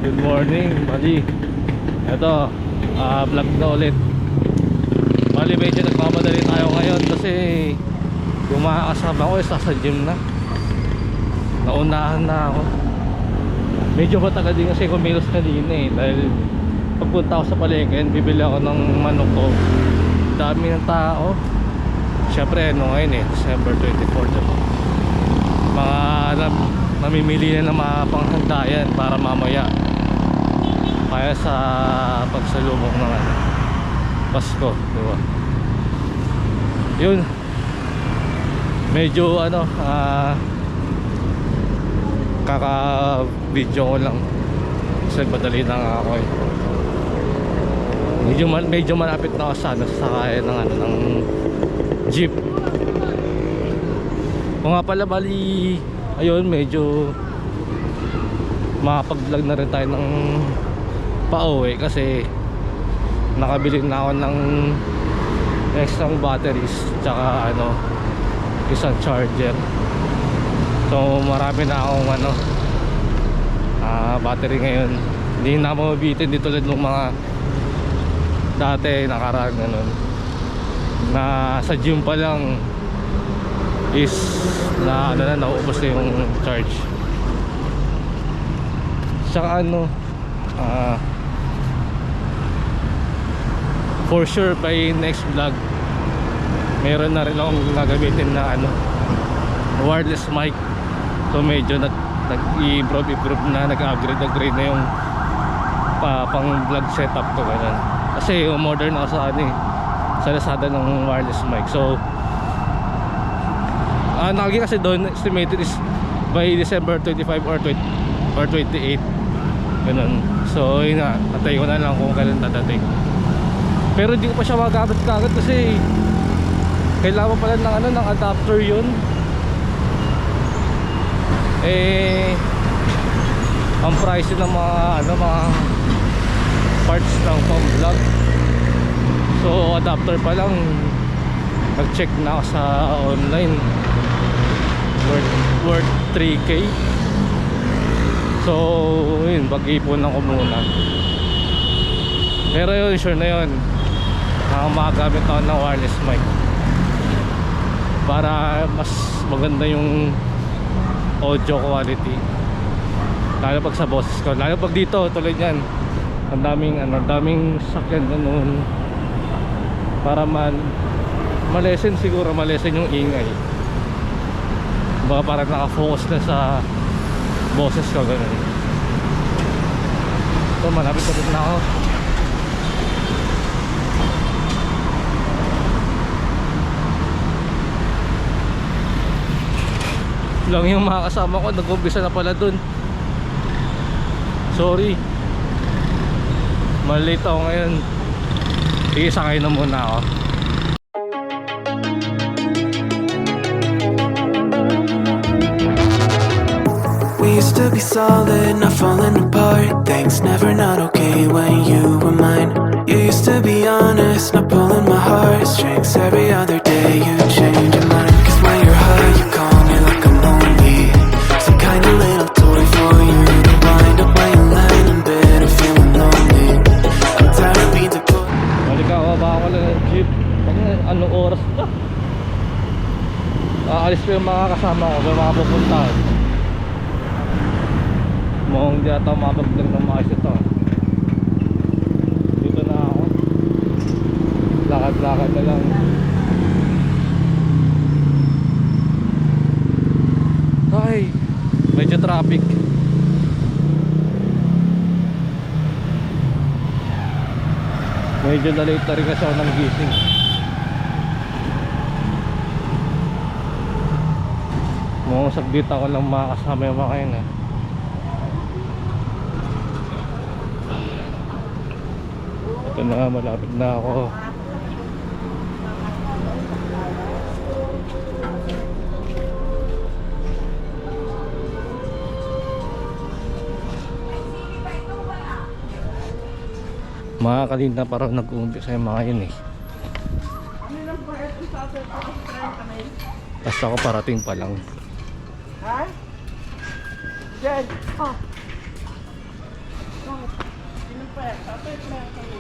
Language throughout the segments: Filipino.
Good morning, Bali. Ito, vlog na ulit. Bali, medyo nagmamadali tayo ngayon kasi yung mga kasama ko isa sa gym na. Naunahan na ako. Medyo matagal din kasi kumilos kanina eh. Dahil pagpunta ako sa palengke, bibili ako ng manok ko. Dami ng tao. Siyempre, ano ngayon eh, December 24, diba? Mga namimili na ng mga panghandayan para mamaya kaya sa pagsalubong ng Pasko, diba? Yun, medyo kaka-video ko lang kasi nagmadali na nga ako eh. Medyo malapit na ako sa sasakay ng jeep. Kung nga pala, bali ayun, medyo makapag-vlog na rin tayo ng pauwi kasi nakabili na ako ng extra batteries tsaka isang charger. So marami na akong battery ngayon. Hindi na ako mabitin dito ulit ng mga dati nakaraan na sa gym pa lang is nauubos na yung charge. Tsaka for sure by next vlog meron na rin akong gagamitin na wireless mic. So medyo nag-improve na, nag-upgrade na yung pang vlog setup ko ganun. Kasi modern ako sa sa Lazada ng wireless mic. So nakagi kasi doon estimated is by December 25 or 28 ganun. So yun nga, atay ko na lang kung kailan dadating. Pero hindi ko pa siya magagamit kagad kasi kailangan pa pala ng adapter yun. Ang price ng mga parts ng pang vlog. So adapter pa lang nag-check na ako sa online, worth 3K. So yun, pag-ipunan ko muna. Pero yun, sure na yun, makagamit ako ng wireless mic para mas maganda yung audio quality, lalo pag sa boses ko, lalo pag dito tulad yan, ang daming sakyan ganun, para malesen siguro, malesen yung ingay, baka parang nakafocus na sa boses ko ganun. So malapit na ako. Lang yung mga kasama ko nag-umpisa na pala dun. Sorry, malate ako ngayon. Sakay na muna ako. We used to be solid, not falling apart. Things never not okay when you were mine. You used to be honest, not pulling my heartstrings. Every other day you change your mind. Cause when you're high you call me like I'm lonely, some kind of little toy for you to wind up when you land in bed and feeling lonely. I'm tired of being deployed. Balik ako, baka ko lang ng jeep. Anong oras na? Aalis pa yung mga kasama ko, may mga pupuntahan. Mukhang di ata mapag-vlog ng maayos ito. Dito na ako, lakad-lakad na lang. Ay, medyo traffic. Medyo na-late na rin kasi ako ng gising. Mukhang saglit ako lang makakasama yung mga kayo Ito na nga, malapit na ako. Mga kanina parang nag-uumpisa yung mga yun eh. Tapos ako parating pa lang. Ha? Jen! Oh!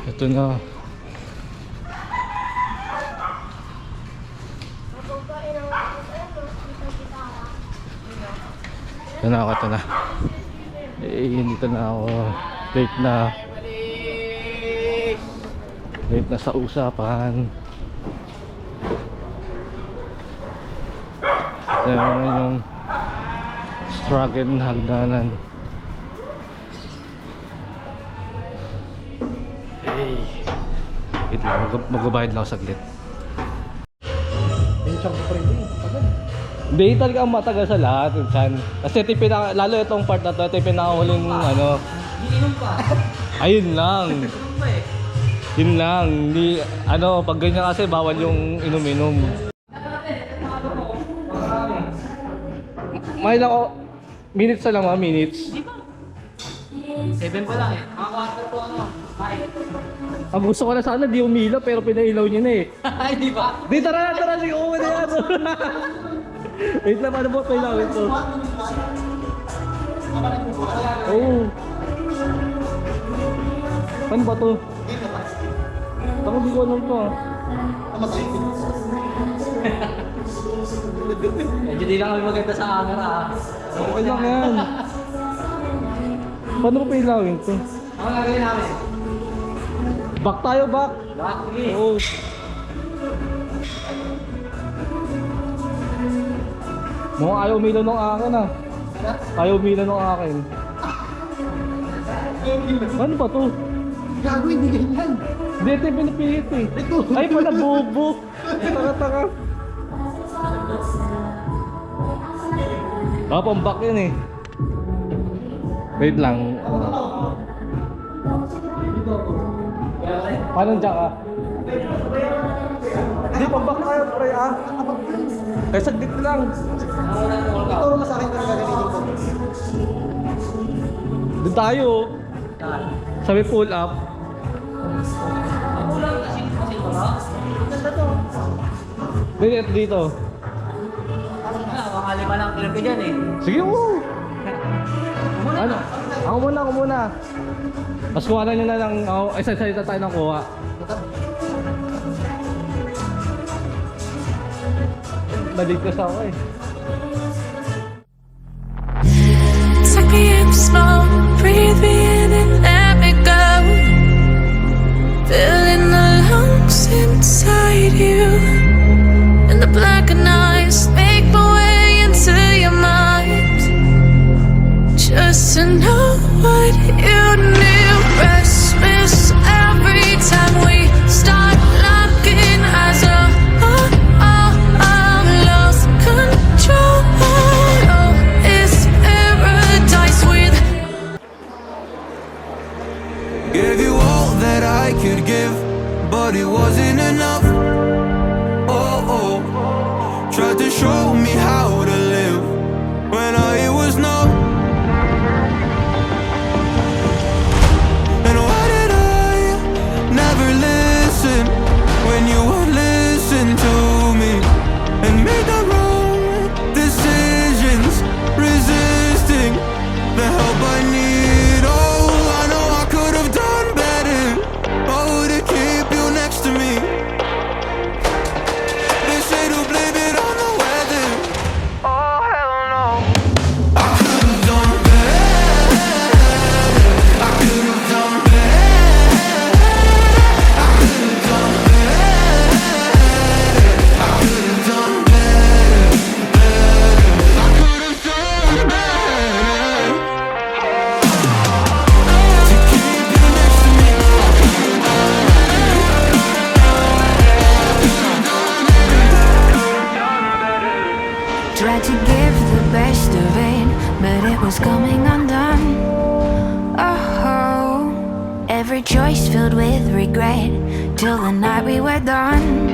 Ito na. Ito na ako, ito na. Dito na ako. Late na. Late na sa usapan. Ito naman yung struggle na hagdanan. Hey. Wait lang, magbabayad lang ako saglit. Hindi talaga ang matagal sa lahat, Chan. Kasi ito yung lalo itong part na to, ito yung pinakahuling ano. Iinom pa. Ayun lang. Iinom pa eh. Yun lang. Hindi, ano, pag ganyan kasi bawal yung inom-inom. May lang ako, minutes na lang mga minutes. 7 pa lang eh. Mga 4 po ano. Ang gusto ko na sana di umila pero pinailaw niya na eh. Ay, di ba? Di tara na, sige ko na yan. Wait lang, paano ba pailawin ito? Oh. Paano ba to? Ako di ko alam to ah. Medyo di lang kami maganda sa camera ah. Okay lang yan. Paano ko pailawin to? Ano gagawin namin? Back tayo, back! Back, sige. Oo. Mukhang ayaw umilaw ng akin ah. Ayaw umilaw ng akin. Ano ba to? Gago, hindi ganyan. Hindi, ito yung pinipilit eh. Ay pala, bobo. Taka-taka. Pang back yun eh. Wait lang. Paano dyan ka? Hindi, pang-back tayo pre ah. Kaya saglit lang. Ituro mo sa akin kung gagamitin ko. Doon tayo. Sabi pull up. Kulang kasi ko na. Ganda to. Dito, dito. Mga 5 lang kilo ko dyan eh. Sige mo. Ano? Ako muna. Mas kuha na nyo na lang. Ay, salita tayo ng kuha. Naligtas ako eh. Take me in slow, breathe me in and let me go. Filling the lungs inside you, and the blackened eyes make my way into your mind. Just to know what you knew, restless every time we start locking eyes. Lost control. Oh, it's paradise with. Gave you all that I could give, but it wasn't enough. Oh, oh. Tried to show me how to live when I was numb. And why did I never listen when you would listen to me and made the wrong decisions, resisting the help I need. Oh, I know I could have done better. Oh, to keep you next to me. They say to blame it on the weather. Oh, hell no. I could have done better. I could have done better. I could have done better. I could have done better. I could have done better. To keep you next to me. Tried to give the best of it, but it was coming undone. Oh, every choice filled with regret till the night we were done.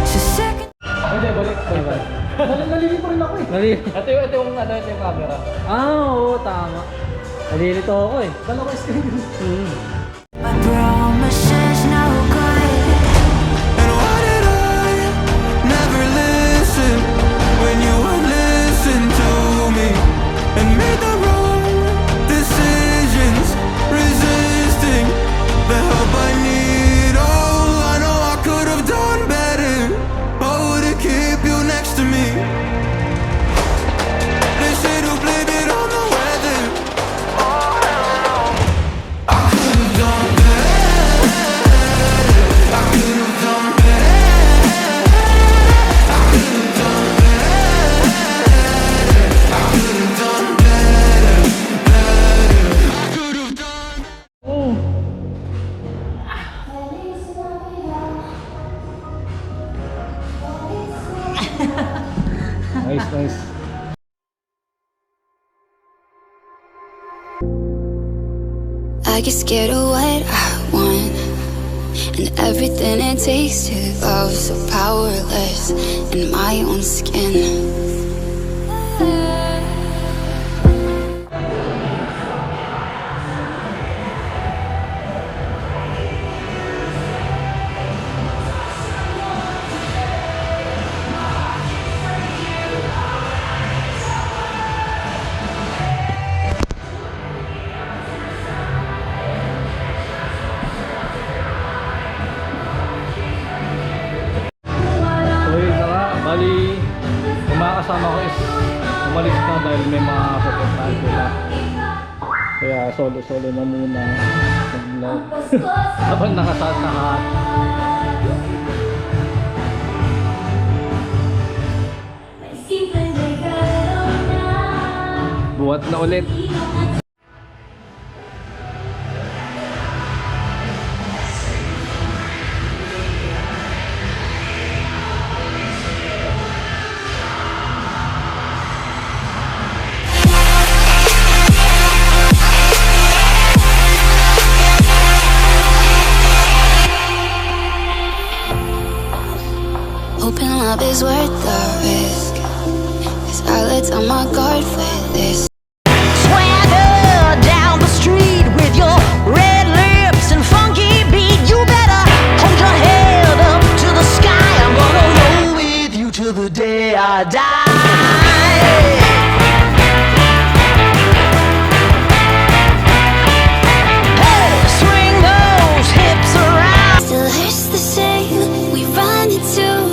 So second. Hindi, balik. Nalilito rin ako eh. Ito yung camera. Oo, tama. Nalilito ako eh. Dalawa screen. My promises no good. And why did I never listen when you would listen to me and made the wrong decision? I get scared of what I want, and everything it takes to love, so powerless in my own skin. So yun na nga, bali yung mga kasama ko is umalis na dahil may mga pupuntahan sila. Kaya solo-solo na muna mag-vlog. Habang nakasat. Buhat na ulit. Hoping love is worth the risk, 'cause I let down my guard with this. Swagger down the street with your red lips and funky beat. You better hold your head up to the sky. I'm gonna roll with you till the day I die. Hey, swing those hips around. Still hurts the same. We run into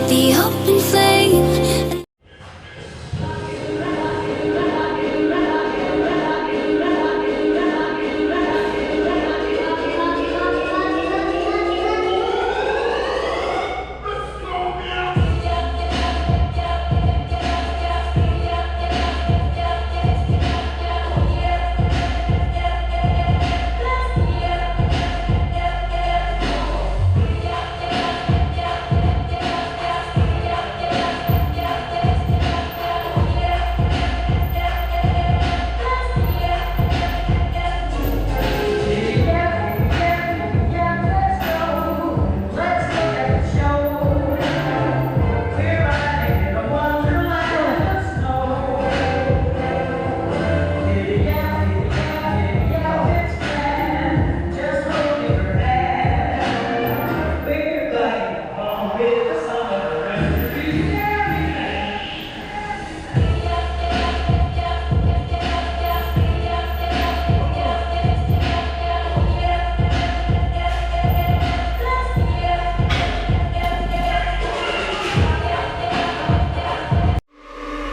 the open flame.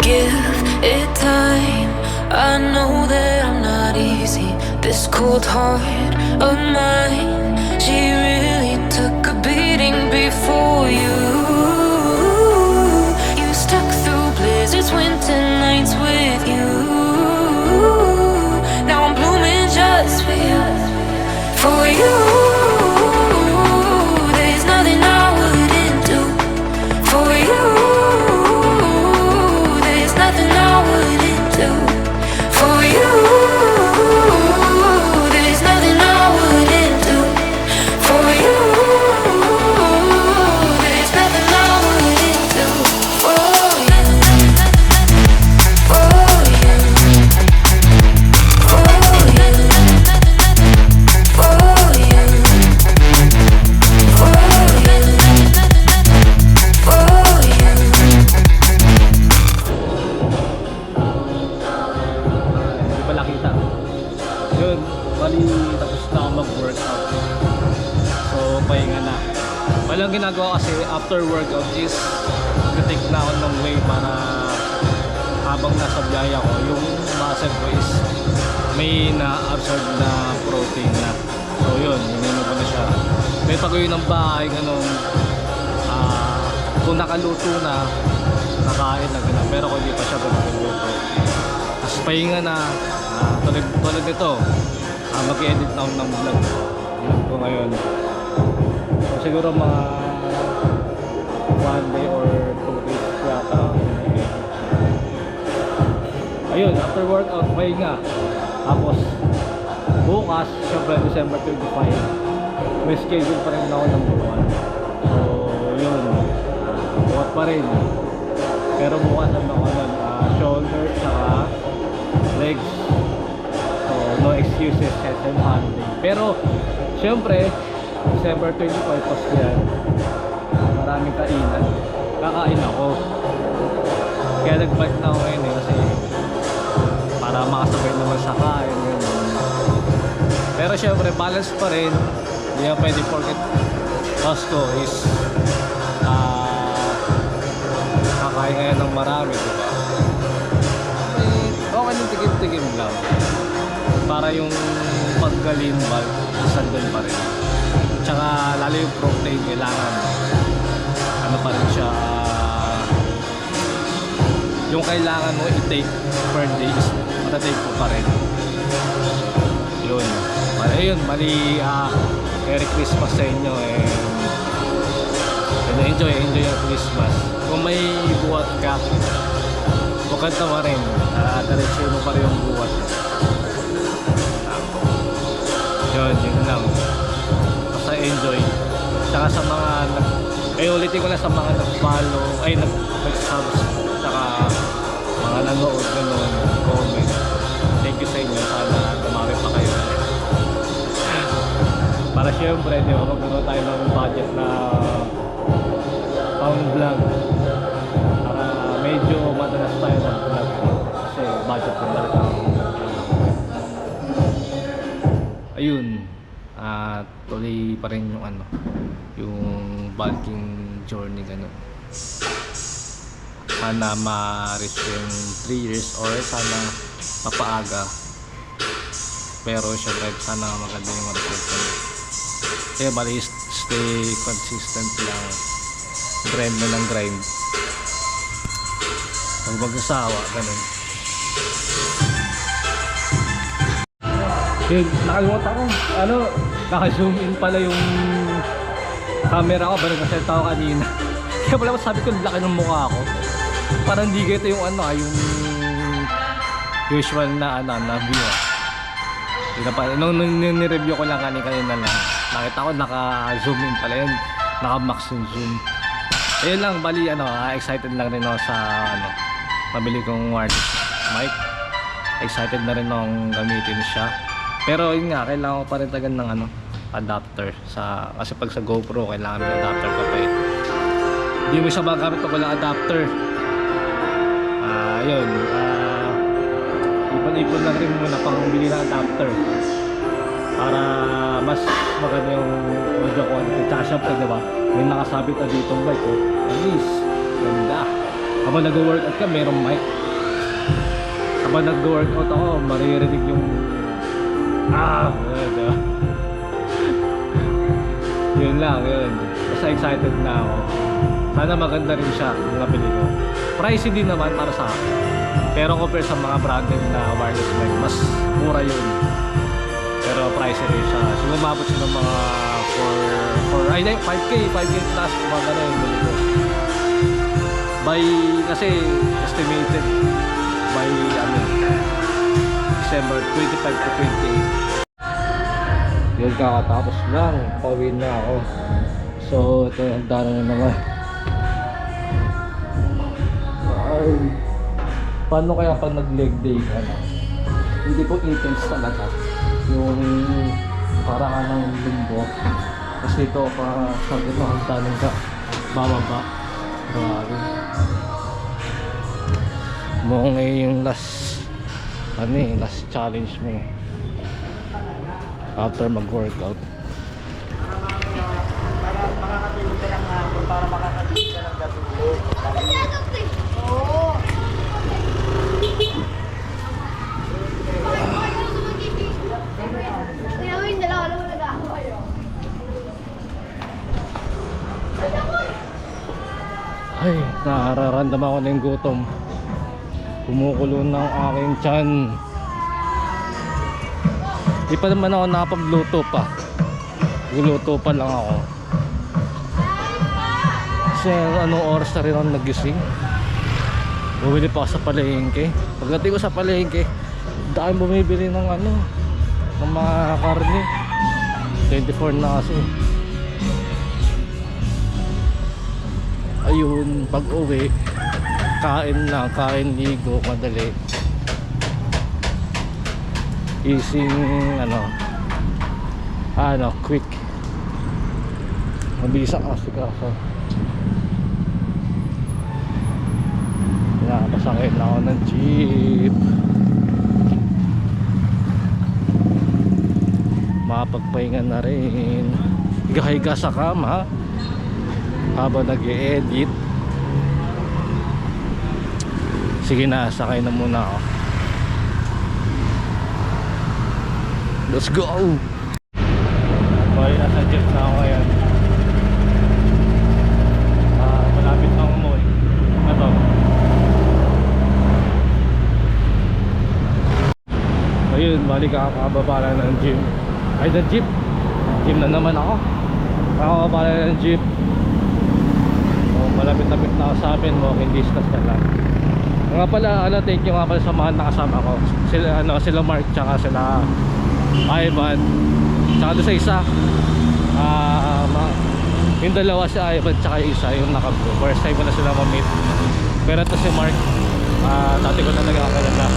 Give it time. I know that I'm not easy. This cold heart of mine, she really took a beating before you. You stuck through blizzards, winter nights with you. Now I'm blooming just for you. For you. There's nothing I wouldn't do for you. Nothing I wouldn't do for you. There's nothing I wouldn't do for you. There's nothing I wouldn't do for you. For you. For you. For you. For you. Hindi pala kita. Yun, bali tapos na ako mag-workout. So, pahinga na. Walang ginagawa kasi after workout is nag-take na ako ng way para habang nasa biyahe ako, yung muscle ko is may na-absorb na protein na. So yun, ininom ko na siya. May pagawin ng bahay, ganun. Kung nakaluto na, nakain na gano'n. Pero kung hindi pa siya nakaluto, tapos pahinga na, tulad nito, mag-edit na ako ng vlog ko ngayon. So siguro mga 1 day or 2 days yata. Ayun, after workout, pahinga. Tapos bukas, syempre December 25, may schedule pa rin ako ng buwan. So yun, buhat pa rin. Pero bukas ano ako nun, shoulder saka legs. So no excuses, SM holiday. Pero syempre December 25 Pasko yan, maraming kainan, kakain ako. Kaya nag-bike na ako ngayon kasi para makasabay naman sa kain yun. Pero syempre balance pa rin, hindi na pwede forget Pasko is kakain ngayon ng marami, diba? Okay ng tikim-tikim lang para yung paggalimbal sandal pa rin. Tsaka lalo yung protein kailangan ano pa rin siya, yung kailangan mo i-take per day is matatake ko pa rin. Yun, ayun, mali. Merry Christmas sa inyo and enjoy yung Christmas. Kung may buhat ka, bukanta mo rin, diretso mo pa rin yung buhat. Yun lang. Basta enjoy. Tsaka sa mga ulitin ko na sa mga nag-follow, nag-subs, tsaka mga nanood, gano'n, comment. Thank you sa inyo. Sana dumami pa kayo. Para syempre, di ba, magkaroon tayo ng budget na pound vlog. Para medyo madalas tayo ng vlog. Kasi budget ko talaga. Ayun. Tuloy pa rin yung yung bulking journey gano'n. Sana ma-reach yung 3 years or sana mapaaga. Pero syempre sana maganda yung result ko. Kaya bali stay consistent lang, grind na ng grind, huwag mag-asawa, ganun. Yun, nakalimutan ko naka-zoom in pala yung camera ko, bago naset ako kanina. Kaya pala sabi ko laki ng mukha ko, parang hindi ganito yung yung usual na view. Nung nireview ko lang kanina lang, nakita ko naka-zoom in pala yun, naka-max yung zoom. Ayun lang, bali excited lang rin ako sa pabili kong wireless mic. Excited na rin akong gamitin siya. Pero yun nga, kailangan ko pa rin tagan ng adapter kasi pag sa GoPro kailangan may adapter ka pa hindi mo siya magamit pag walang adapter. Yun, ipon-ipon lang rin muna pang bili ng adapter para mas maganda yung audio quality. Tsaka syempre, diba, may nakasabit na ditong mic at least ganda. Habang nag-workout ka, merong mic. Habang nag-workout ako, maririnig yung diba? Yun lang, yun. Basta excited na ako. Sana maganda rin siya yung nabili ko. Pricey din naman para sa akin. Pero compare sa mga branded na wireless mic, mas mura yun. Pero pricey rin siya. So umabot siya ng mga 5K plus mga gano'n yung bili ko. Kasi estimated by December 25 to 28. Yun, kakatapos lang, pauwi na ako. So ito yung dano na naman. Paano kaya pag nag-leg day ka hindi po intense talaga yung parang ng lumbo. Kasi ito parang ito ang tanong ka bababa. Grabe. Mukhang yung last challenge mo after mag-workout. Para makakatulog ka ng hapon, para makakatulog ka ng gabi. Oo. Ay, nararamdaman ko na yung gutom. Kumukulo na ang aking tiyan. Di pa naman ako nakapagluto pa. Guluto pa lang ako. Kasi anong oras na rin ako nagising. Bumili pa ako sa palengke. Pagdating ko sa palengke, dami bumibili ng ano, ng mga karne. 24 na kasi. Ayun, pag uwi kain lang, kain, ligo, madali. Easy, quick. Mabilis ang asikaso. Nakapasakit na ako ng jeep. Makapagpahinga na rin. Higa-higa sa kama habang nag-e-edit. Sige na, sakay na muna ako. Let's go! Okay, nasa jeep na ako ngayon. Malapit na umuwi. Ito. Ayun, balik kakababa na ng gym. Ay, ng jeep. Gym na naman ako. Kakababa na ng jeep. Malapit-lapit na ako sa amin. Walking distance na lang. Nga pala, thank you nga pala sa mga nakasama ko. Sila Mark, tsaka sila Ivan, tsaka doon sa isa, yung dalawa si Ivan tsaka yung isa yung nakabro. First time ko na sila ma-meet. Pero ito si Mark, dati ko na nagkakilala.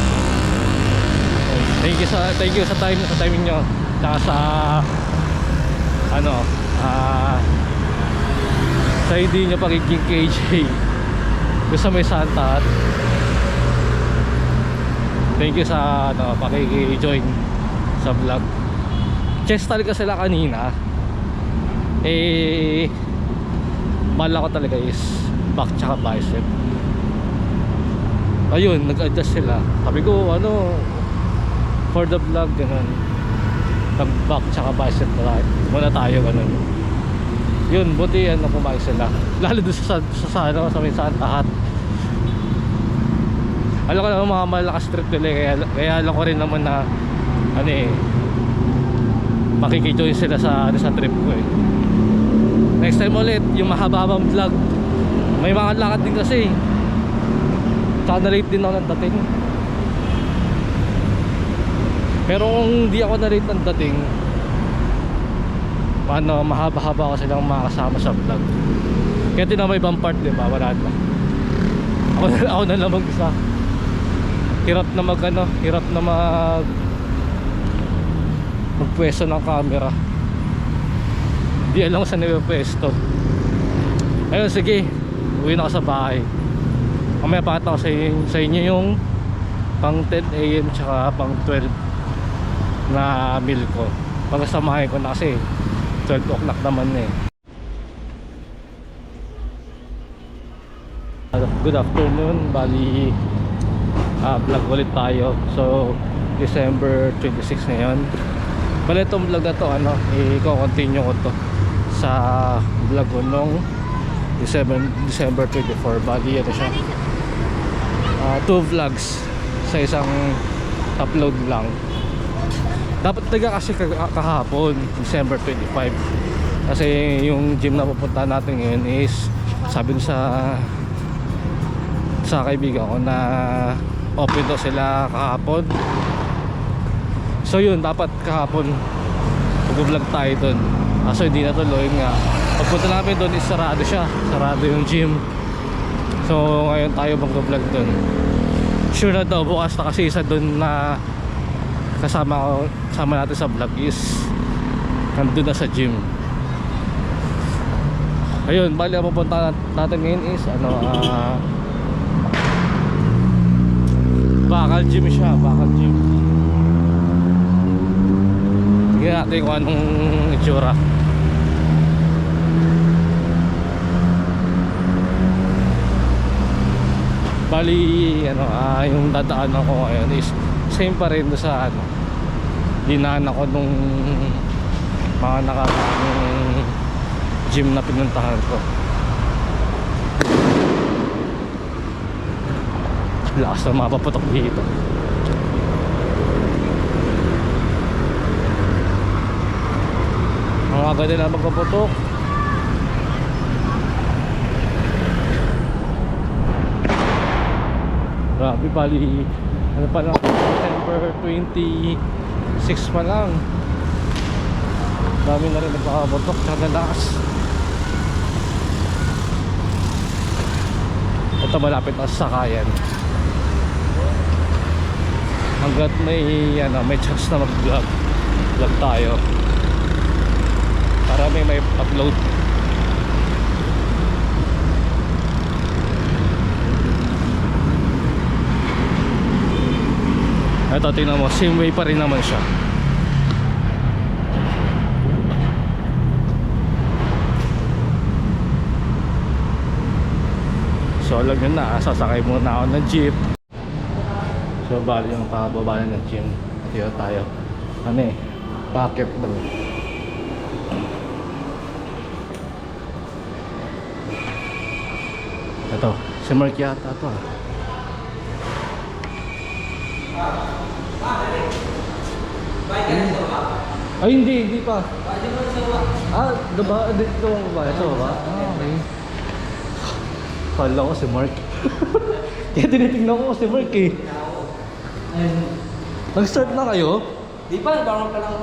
Thank you sa timing nyo, tsaka sa sa hindi nyo pagiging KJ doon sa may Santa. Thank you sa pakiki-join sa vlog. Chest talaga sila kanina. Bala ko talaga is back tsaka bicep. Ayun, nag-adjust sila. Sabi ko for the vlog ganun, nag back tsaka bicep muna tayo ganun. Yun, buti pumayag sila. Lalo doon sa may Santa Hat. Alam ko naman mga malakas trip nila, kaya alam ko rin naman na makikijoin sila sa trip ko eh. Next time ulit, yung mahaba-habang vlog. May mga lakad din kasi. Tsaka na-late din ako ng dating. Pero kung di ako na-late ng dating, mahaba-haba kasi lang makakasama sa vlog. Kaya din na may ibang part, diba? Wala na. Ako na lang mag-isa. Hirap na magpwesto ng camera. Di alam ko saan nagpwesto. Ayun, sige, uwi na ako sa bahay. Mamaya pakita ko sa inyo yung pang 10 AM tsaka pang 12 na meal ko. Pagkasamahin ko na kasi 12 o'clock naman eh. Good afternoon, bali vlog ulit tayo. So December 26 ngayon. Bali itong vlog na to i-continue ko to sa vlog ko nung December 24. Bali siya 2 vlogs sa isang upload lang. Dapat talaga kasi kahapon December 25, kasi yung gym na pupunta natin ngayon is sabi ko sa kaibigan ko na open daw sila kahapon. So yun, dapat kahapon mag-vlog tayo dun. So hindi natuloy nga. Pagpunta namin dun is sarado siya, sarado yung gym. So ngayon tayo mag-vlog dun. Sure na daw bukas na, kasi isa dun na kasama natin sa vlog is nandun na sa gym. Ayun, bali ang pupunta natin ngayon is bakal gym siya, bakal gym. Tingnan natin kung anong itsura. Bali yung dadaanan ko ngayon is same pa rin sa dinaanan ko nung mga nakaraang gym na pinuntahan ko. Lakas na mapaputok dito. Ang aga nila magpaputok. Grabe, bali pa lang December 26 pa lang. Dami na rin nagpakabotok sa lakas. Ito malapit na sa sakayan. Hanggat may chance na mag-vlog tayo para may upload. Ito, tingnan mo, same way pa rin naman siya. So alam nyo na, sasakay muna ako ng jeep. So bali yung pababa ng gym. Dito tayo. Ano eh, pocket ba? Ito, si Mark yata ito ah. Ay hindi pa. Diba? Dito ba? Ito ba? Okay. Kala ko si Mark. Kaya tinitignan ko si Mark eh. Nag-start na kayo? Di pa, parang pa lang.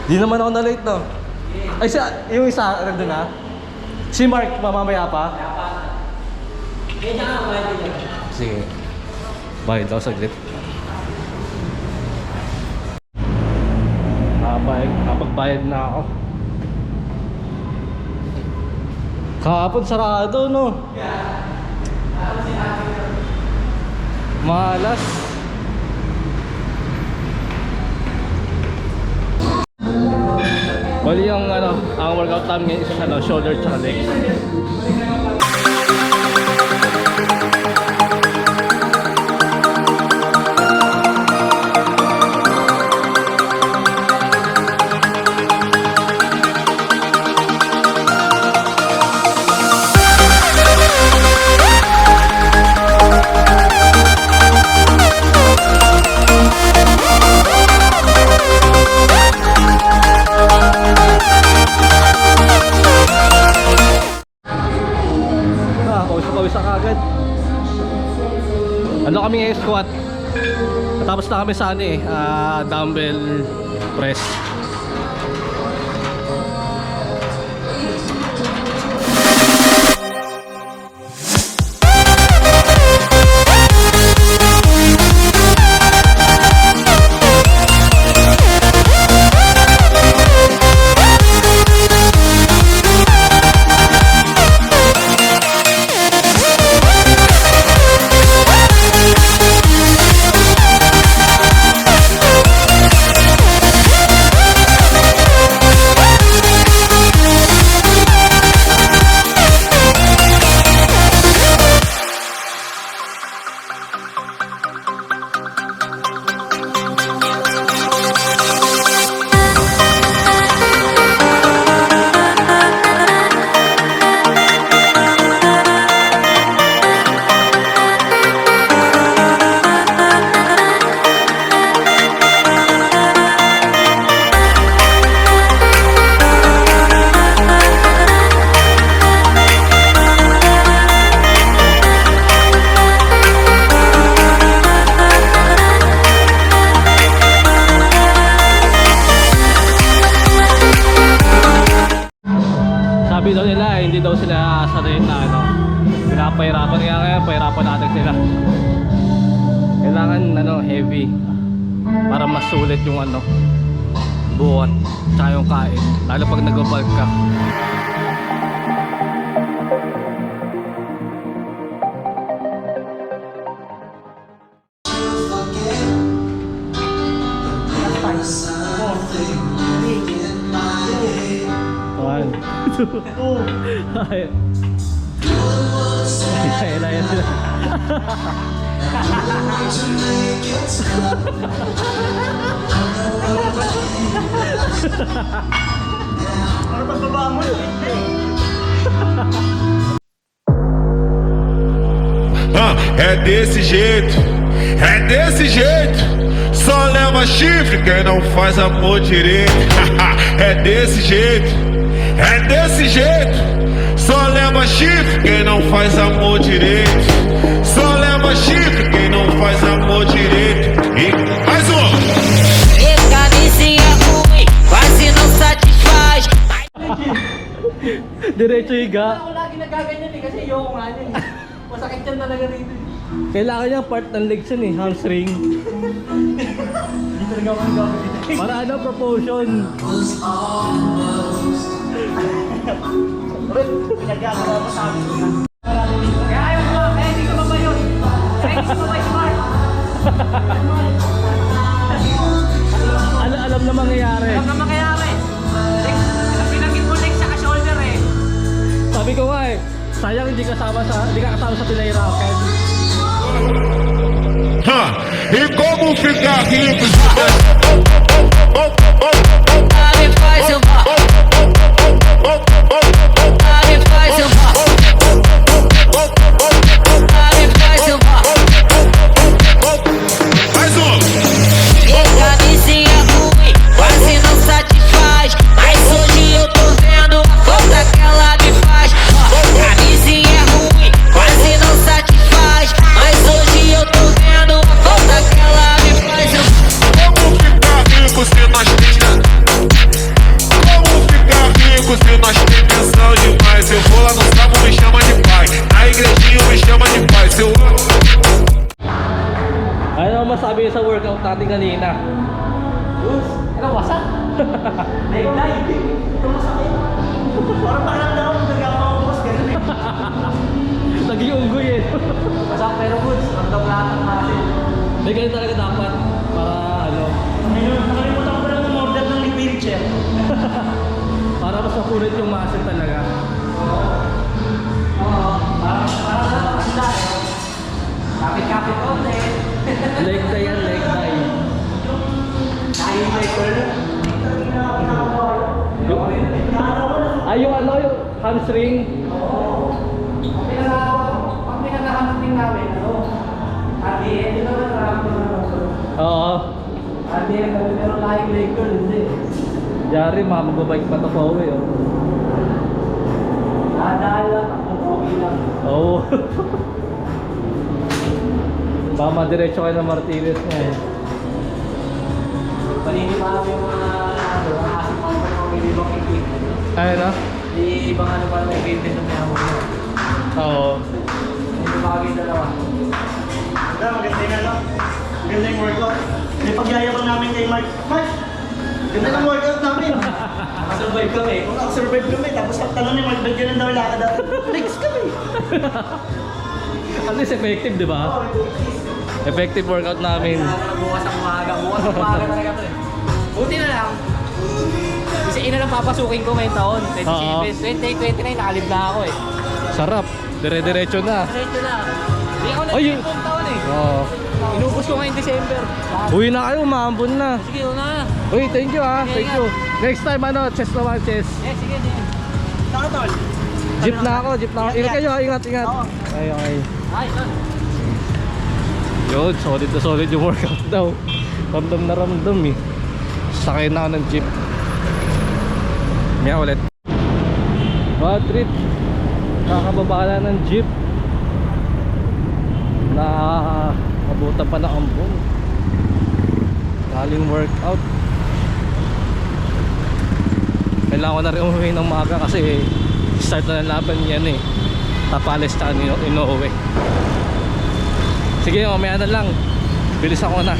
Di naman ako na-late no? Ay yung isa, nandun na? Si Mark, mamamaya pa? Kaya niya nga, bayad ko dyan. Sige. Bayad daw saglit. Nakapagbayad na ako. Kahapon sarado no? Malas. Bali yung ang workout time ngayon is shoulder tsaka legs. Ano kami ngayon squat. Tapos na kami sa dumbbell press. Sabi daw nila, hindi daw sila sanay na pinapahirapan. Kaya ngayon, pahirapan natin sila. Kailangan heavy para mas sulit yung buhat tsaka yung kain, lalo pag nag-bulk ka. Ay. Kailangan sila. Ano ba baba mo? É desse jeito, é desse jeito. Só leva chifre quem não faz amor direito. É desse jeito, é desse jeito. Só leva chifre quem não faz amor direito. Só leva chifre quem não faz amor direito. E Diretso higa. Ako lagi nagaganyan eh, kasi ayoko nga yun eh. Masakit yan talaga rito eh. Kailangan niya part ng legs yun eh, hamstring. Hindi talaga ako nagaganyan. Para ano, proportion. Pinagagawa mo sa amin. Kaya ayaw ko, kaya hindi ka ba yun? Kaya hindi ko ba smart? Alam na mangyayari. Alam na mangyayari. Pinagin mo legs saka shoulder eh. Sabi ko nga eh, sayang hindi ka kasama sa pinahirapan. Ha! E como ficar rico? Ave faz eu vá. Ave faz eu vá. Ave faz eu vá. Mais um! Camisinha ruim, quase não satisfaz. Mas hoje eu tô vendo a falta que ela me faz. Camisinha ruim, quase não satisfaz. Mas hoje eu tô vendo a falta que ela me faz. Como ficar rico se nós tem? Como ficar rico se nós tem pensão demais? Eu vou lá no sábado, me chama de pai. Na igrejinha me chama de pai. Seu Ano masabi sa workout natin kanina? Ano, wasak? Leg day. Ito masakit. Parang pakiramdam ako nagagawa ko mas ganun eh. Naging unggoy eh. Wasak pero goods. Ramdam lahat ng natin. May ganun talaga dapat para ano, Nakalimutan ko pa lang umorder ng wheelchair. para mas makulit yung muscle talaga. Oo. Parang nakakasila eh. Kapit-kapit ulit. Leg day yan, leg day. Dahil may curl. Yung ano, yung hamstring. Pag pinag-hamstring namin, ano? RDN, yun naman marami naman. Oo. RDN kami, pero lahing leg curl, hindi. Yari, magbabike pa to pa uwi. Oh. Dahil lang, ako okay lang. Oo. Baka madiretso kayo ng Martinez nga eh. Paninipala yung mga asing mga pag-pamili ibang ikik. Ayun na? Di ibang ano pa may event na may hamon na. Oo. Hindi bagay dalawa. Maganda yung ano, maganda yung workout. May pagyayabang namin kay Mark. Mark, ganda ng workout namin. Nakasurvive kami. Kung nakasurvive kami, tapos ang tanong ni Mark, ba't ganun daw lakad natin? Legs kami. At least effective, di ba? Effective workout namin. Bukas ang umaga. Bukas ang umaga talaga to eh. Buti na lang. Kasi ina lang papasukin ko ngayong taon. Oo. 2029 nakalib na ako eh. Sarap. Dire-diretso na. Diretso na. Hindi ako Ay, nag buong taon eh. Oo. Inubos ko ngayong December. Uwi na kayo, maambon na. Sige, una. Uy, thank you ha. Thank you. Next time ano, chest naman, chest. Sige. Nakatol. Jeep na ako. Ingat kayo ha, ingat. Okay. Ay, ito. Yun, solid na solid yung workout daw. Ramdam na ramdam eh. Sakay na ako ng jeep. Maya ulit. Bad trip. Nakakababa ka na ng jeep. Nakabutan pa na ambon. Galing workout. Kailangan ko na rin umuwi ng maaga kasi start na ng laban yan eh. Tapales na inuuwi. Sige, mamaya na lang. Bilis ako na.